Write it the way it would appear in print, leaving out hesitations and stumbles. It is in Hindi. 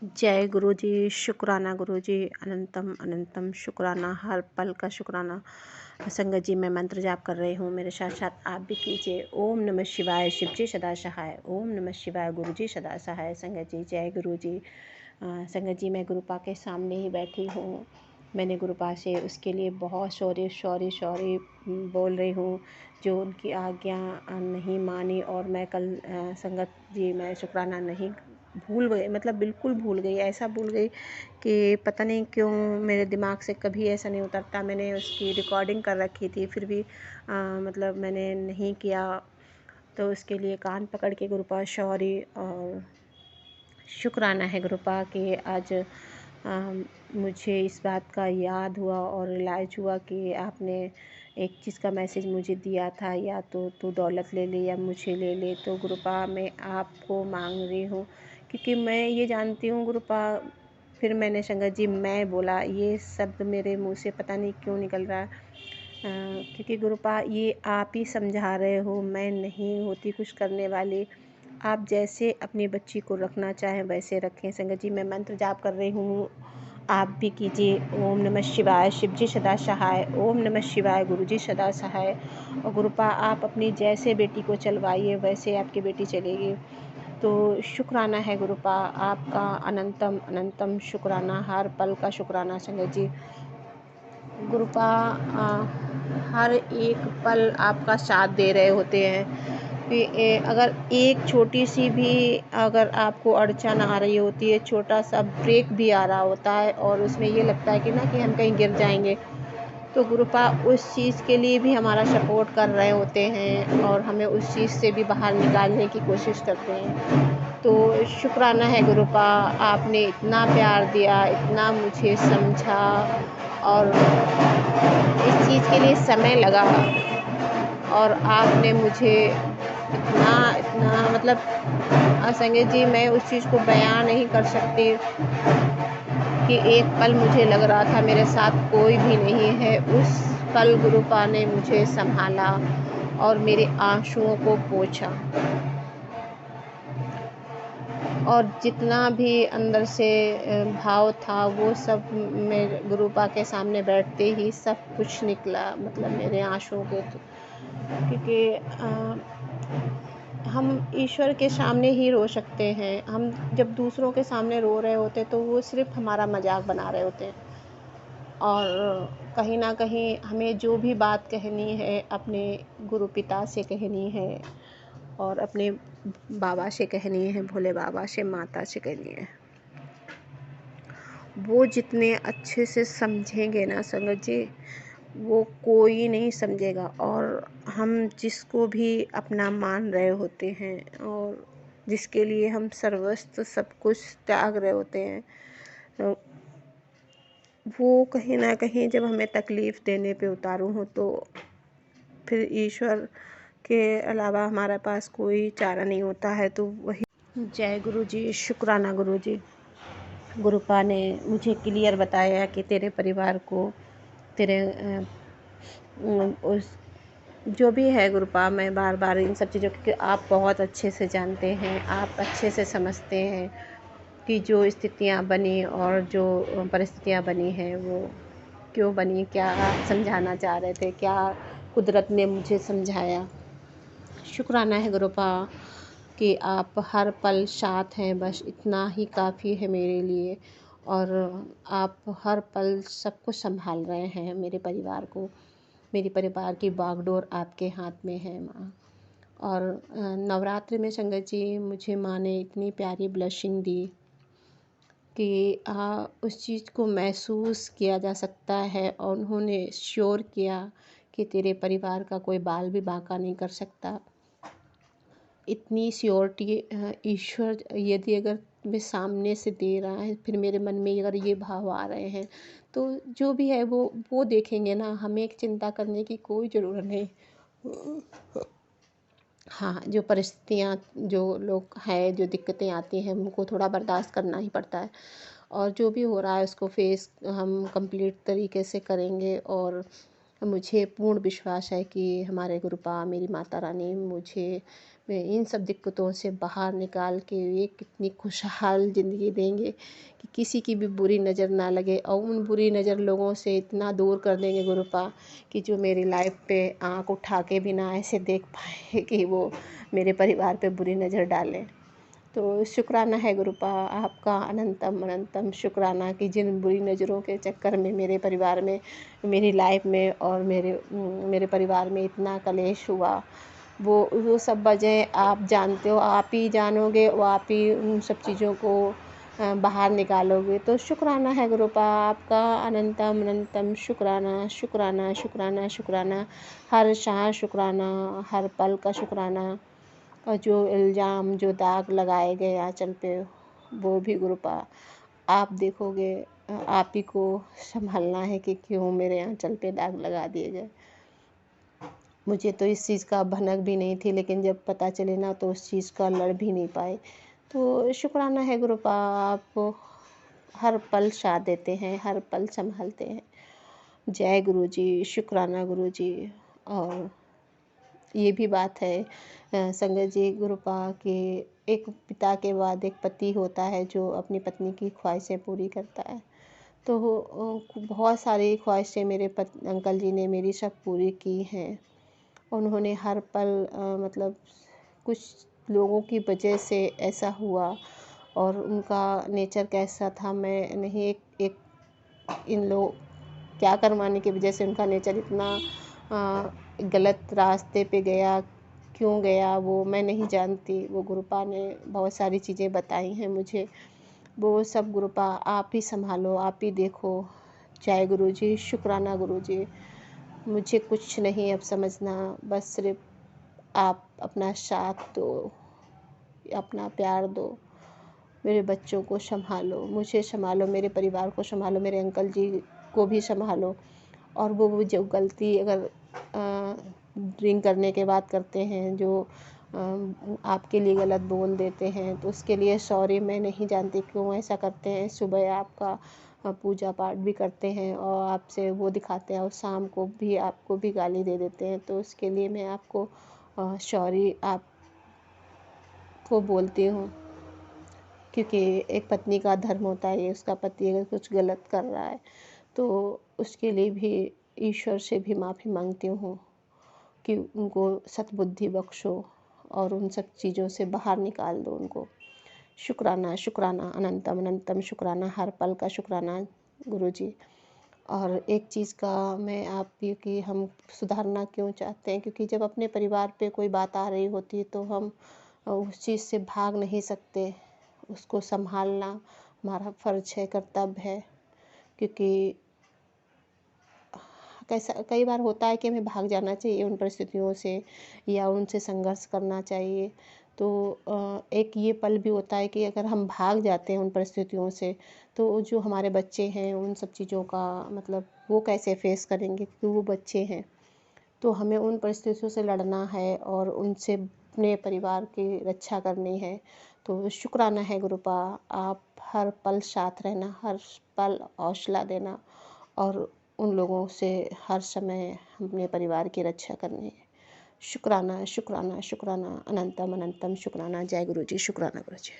जय गुरु जी। शुक्राना गुरु जी। अनंतम अनंतम शुक्राना, हर पल का शुक्राना। संगत जी, मैं मंत्र जाप कर रही हूँ, मेरे साथ साथ आप भी कीजिए। ओम नमः शिवाय, शिव जी सदा सहाय। ओम नमः शिवाय, गुरु जी सदा सहाय। संगत जी, जय गुरु जी। संगत जी, मैं गुरुपा के सामने ही बैठी हूँ। मैंने गुरुपा से उसके लिए बहुत सॉरी सॉरी सॉरी बोल रही हूँ जो उनकी आज्ञा नहीं मानी। और मैं कल संगत जी, मैं शुक्राना नहीं भूल गई, मतलब बिल्कुल भूल गई। ऐसा भूल गई कि पता नहीं क्यों मेरे दिमाग से कभी ऐसा नहीं उतरता। मैंने उसकी रिकॉर्डिंग कर रखी थी, फिर भी मतलब मैंने नहीं किया। तो उसके लिए कान पकड़ के गुरुपा सॉरी। और शुक्राना है गुरुपा कि आज मुझे इस बात का याद हुआ और रियलाइज हुआ कि आपने एक चीज़ का मैसेज मुझे दिया था, या तो तू दौलत ले ले या मुझे ले ले। तो गुरुपा मैं आपको मांग रही हूँ, क्योंकि मैं ये जानती हूँ गुरुपा। फिर मैंने संगत जी मैं बोला, ये शब्द मेरे मुंह से पता नहीं क्यों निकल रहा है। क्योंकि गुरुपा ये आप ही समझा रहे हो, मैं नहीं होती कुछ करने वाली। आप जैसे अपनी बच्ची को रखना चाहें वैसे रखें। संगत जी, मैं मंत्र जाप कर रही हूँ, आप भी कीजिए। ओम नमः शिवाय, शिव जी सदा सहाय। ओम नमः शिवाय, गुरु जी सदा सहाय। और गुरुपा आप अपनी जैसे बेटी को चलवाइए वैसे आपकी बेटी चलेगी। तो शुक्राना है गुरुपा आपका, अनंतम अनंतम शुक्राना, हर पल का शुक्राना। संगत जी, गुरुपा हर एक पल आपका साथ दे रहे होते हैं। अगर एक छोटी सी भी अगर आपको अड़चन आ रही होती है, छोटा सा ब्रेक भी आ रहा होता है और उसमें ये लगता है कि हम कहीं गिर जाएंगे, तो गुरुपा उस चीज़ के लिए भी हमारा सपोर्ट कर रहे होते हैं और हमें उस चीज़ से भी बाहर निकालने की कोशिश करते हैं। तो शुक्राना है गुरुपा, आपने इतना प्यार दिया, इतना मुझे समझा, और इस चीज़ के लिए समय लगा। और आपने मुझे इतना इतना मतलब संगत जी, मैं उस चीज़ को बयां नहीं कर सकती कि एक पल मुझे लग रहा था मेरे साथ कोई भी नहीं है। उस पल गुरुपा ने मुझे संभाला और मेरे आंसुओं को पोंछा, और जितना भी अंदर से भाव था वो सब मेरे गुरुपा के सामने बैठते ही सब कुछ निकला, मतलब मेरे आंसुओं के क्योंकि हम ईश्वर के सामने ही रो सकते हैं। हम जब दूसरों के सामने रो रहे होते तो वो सिर्फ हमारा मजाक बना रहे होते हैं। और कहीं ना कहीं हमें जो भी बात कहनी है अपने गुरु पिता से कहनी है, और अपने बाबा से कहनी है, भोले बाबा से, माता से कहनी है। वो जितने अच्छे से समझेंगे ना संगत जी, वो कोई नहीं समझेगा। और हम जिसको भी अपना मान रहे होते हैं और जिसके लिए हम सर्वस्व सब कुछ त्याग रहे होते हैं, तो वो कहीं ना कहीं जब हमें तकलीफ़ देने पे उतारू हो, तो फिर ईश्वर के अलावा हमारे पास कोई चारा नहीं होता है। तो वही। जय गुरु जी। शुक्राना गुरु जी। गुरुपा ने मुझे क्लियर बताया कि तेरे परिवार को, तेरे उस जो भी है गुरुपा, मैं बार बार इन सब चीज़ों की, आप बहुत अच्छे से जानते हैं, आप अच्छे से समझते हैं कि जो स्थितियाँ बनी और जो परिस्थितियाँ बनी हैं वो क्यों बनी, क्या समझाना चाह रहे थे, क्या कुदरत ने मुझे समझाया। शुक्राना है गुरुपा कि आप हर पल साथ हैं, बस इतना ही काफ़ी है मेरे लिए। और आप हर पल सब कुछ संभाल रहे हैं मेरे परिवार को। मेरे परिवार की बागडोर आपके हाथ में है माँ। और नवरात्रि में संगत जी, मुझे माँ ने इतनी प्यारी ब्लेसिंग दी कि उस चीज़ को महसूस किया जा सकता है, और उन्होंने श्योर किया कि तेरे परिवार का कोई बाल भी बांका नहीं कर सकता। इतनी श्योरिटी ईश्वर यदि अगर मैं सामने से दे रहा है, फिर मेरे मन में अगर ये भाव आ रहे हैं, तो जो भी है वो देखेंगे ना, हमें एक चिंता करने की कोई ज़रूरत नहीं। हाँ, जो परिस्थितियाँ, जो लोग हैं, जो दिक्कतें आती हैं, उनको थोड़ा बर्दाश्त करना ही पड़ता है। और जो भी हो रहा है उसको फेस हम कंप्लीट तरीके से करेंगे। और मुझे पूर्ण विश्वास है कि हमारे गुरुपा, मेरी माता रानी मुझे वे इन सब दिक्कतों से बाहर निकाल के ये कितनी खुशहाल ज़िंदगी देंगे कि किसी की भी बुरी नज़र ना लगे, और उन बुरी नज़र लोगों से इतना दूर कर देंगे गुरुपा कि जो मेरी लाइफ पे आँख उठा के भी ना ऐसे देख पाए कि वो मेरे परिवार पे बुरी नज़र डालें। तो शुक्राना है गुरुपा आपका, अनंतम अनंतम शुक्राना कि जिन बुरी नज़रों के चक्कर में मेरे परिवार में, मेरी लाइफ में और मेरे परिवार में इतना कलेश हुआ, वो सब वजह आप जानते हो, आप ही जानोगे, वो आप ही उन सब चीज़ों को बाहर निकालोगे। तो शुक्राना है गुरुपा आपका, अनंतम अनंतम शुक्राना शुक्राना शुक्राना शुक्राना, हर शाह शुक्राना, हर पल का शुक्राना। और जो इल्ज़ाम जो दाग लगाए गए आंचल पे, वो भी गुरुपा आप देखोगे, आप ही को संभालना है कि क्यों मेरे आंचल पे दाग लगा दिए गए। मुझे तो इस चीज़ का भनक भी नहीं थी, लेकिन जब पता चले ना तो उस चीज़ का लड़ भी नहीं पाए। तो शुक्राना है गुरुपा, आप हर पल साथ देते हैं, हर पल संभालते हैं। जय गुरुजी, शुक्राना गुरुजी। और ये भी बात है संगत जी गुरुपा कि एक पिता के बाद एक पति होता है जो अपनी पत्नी की ख्वाहिशें पूरी करता है। तो बहुत सारी ख्वाहिशें मेरे अंकल जी ने मेरी सब पूरी की हैं। उन्होंने हर पल मतलब कुछ लोगों की वजह से ऐसा हुआ, और उनका नेचर कैसा था मैं नहीं, एक इन लोग क्या करवाने की वजह से उनका नेचर इतना गलत रास्ते पे गया, क्यों गया वो मैं नहीं जानती। वो गुरुपा ने बहुत सारी चीज़ें बताई हैं मुझे, वो सब गुरुपा आप ही संभालो, आप ही देखो। जय गुरुजी, शुक्राना गुरुजी। मुझे कुछ नहीं अब समझना, बस सिर्फ आप अपना साथ दो, अपना प्यार दो, मेरे बच्चों को संभालो, मुझे संभालो, मेरे परिवार को संभालो, मेरे अंकल जी को भी संभालो। और वो जो गलती अगर ड्रिंक करने के बाद करते हैं, जो आपके लिए गलत बोल देते हैं, तो उसके लिए सॉरी। मैं नहीं जानती क्यों ऐसा करते हैं। सुबह आपका पूजा पाठ भी करते हैं और आपसे वो दिखाते हैं, और शाम को भी आपको भी गाली दे देते हैं, तो उसके लिए मैं आपको सॉरी आपको बोलती हूँ। क्योंकि एक पत्नी का धर्म होता है, उसका पति अगर कुछ गलत कर रहा है तो उसके लिए भी ईश्वर से भी माफ़ी मांगती हूँ कि उनको सद्बुद्धि बख्शो और उन सब चीज़ों से बाहर निकाल दो उनको। शुक्राना शुक्राना, अनंतम अनंतम शुक्राना, हर पल का शुक्राना गुरुजी। और एक चीज़ का मैं आप कि हम सुधारना क्यों चाहते हैं, क्योंकि जब अपने परिवार पे कोई बात आ रही होती है तो हम उस चीज़ से भाग नहीं सकते, उसको संभालना हमारा फ़र्ज़ है, कर्तव्य है। क्योंकि कैसा कई बार होता है कि हमें भाग जाना चाहिए उन परिस्थितियों से, या उनसे संघर्ष करना चाहिए। तो एक ये पल भी होता है कि अगर हम भाग जाते हैं उन परिस्थितियों से, तो जो हमारे बच्चे हैं उन सब चीज़ों का मतलब वो कैसे फेस करेंगे, क्योंकि वो बच्चे हैं। तो हमें उन परिस्थितियों से लड़ना है और उनसे अपने परिवार की रक्षा करनी है। तो शुक्राना है गुरुपा, आप हर पल साथ रहना, हर पल हौसला देना, और उन लोगों से हर समय अपने परिवार की रक्षा करनी है। शुक्राना शुक्राना शुक्राना, अनंतम अनंतम शुक्राना। जय गुरु जी, शुक्राना गुरु जी।